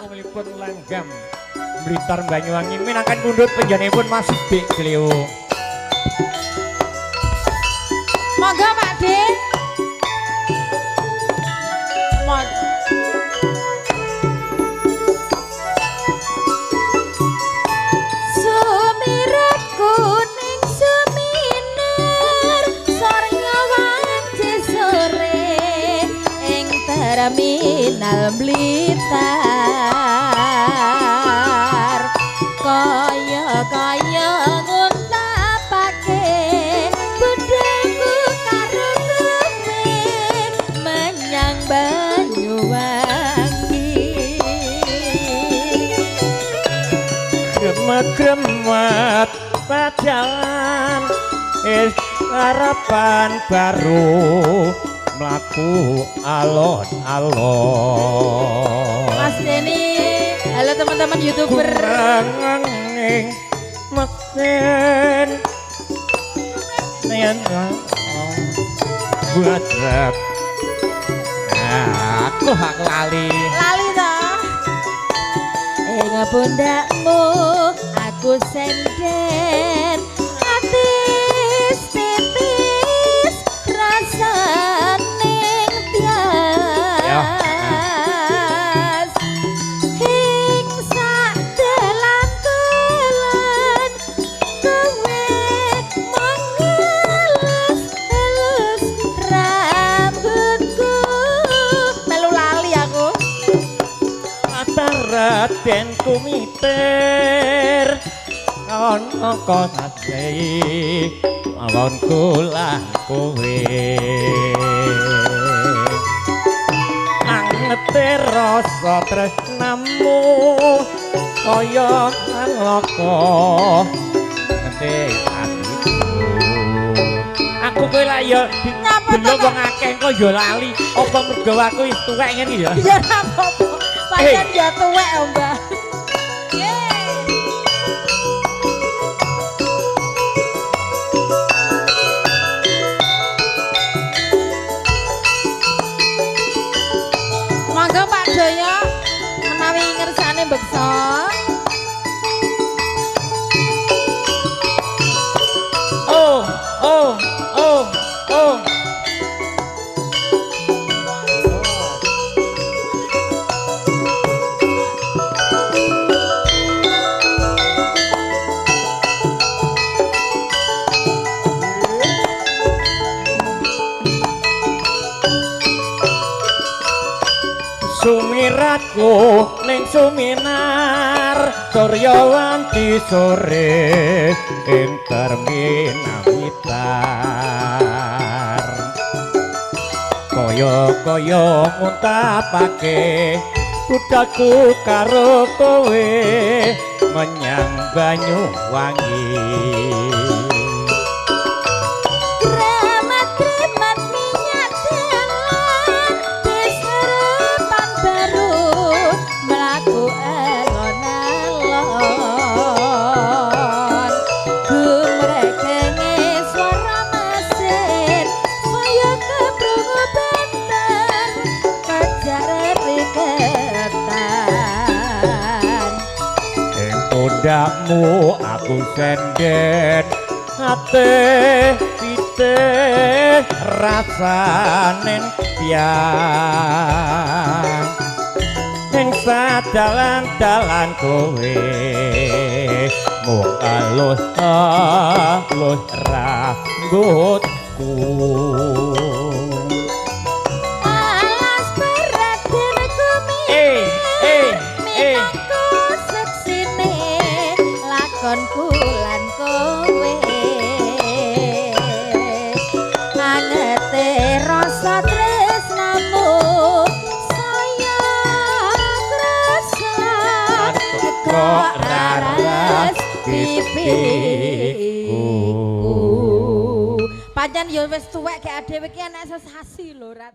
Umilipun langgam Blitar Banyuwangi minangkan pundhut panjenenganipun Mas Bik Gleo. Monggo Pak Dik. Sumirat kuning suminer sornya wanci sore ing terminal Blitar kaya nguntapake budhaku karo kowe menyang Banyuwangi Gremet-gremet pajalan harapan baru mlaku alon-alon. Mas Denny, halo teman-teman YouTuber. Kuranging mesin yen buat rap. Aku lali. Lali toh. Ing pundakmu aku sender atis titis rasaning tias ing sak dalan-dalan kowe mengelus-elus rambutku melu lali aku Raden kumitir ana kosai mawon kula kowe angete rasa tresnamu kaya alaka ngete atiku aku kowe lak ya delok wong akeh kok ya lali apa mergo aku wis tuwek ngene ya ya apa-apa pancen ya tuwek Mbah. Monggo Pak Doyo menawi ngersane beksa. Oh, oh, oh, oh. Sumiratku ning suminar Suryawanti sore ing terminal Blitar kaya nguntapake budhaku karo kowe menyang Banyuwangi Kremat-kremat minyak dalan wis harapan baru mlaku alon-alon gumregenge swara mesin saya keprungu benten kejar riketan ing pundakmu aku senden ate pitih rasaning tiang ing sadalan-dalan kowe mung alus-alus rambutku alas berat diriku minangku seksine lakonku lan kowe angete rasa tresnamu saya krasa kok raras pipiku pancen ya wis tuwek gek dhewe iki enek sesasi lho ra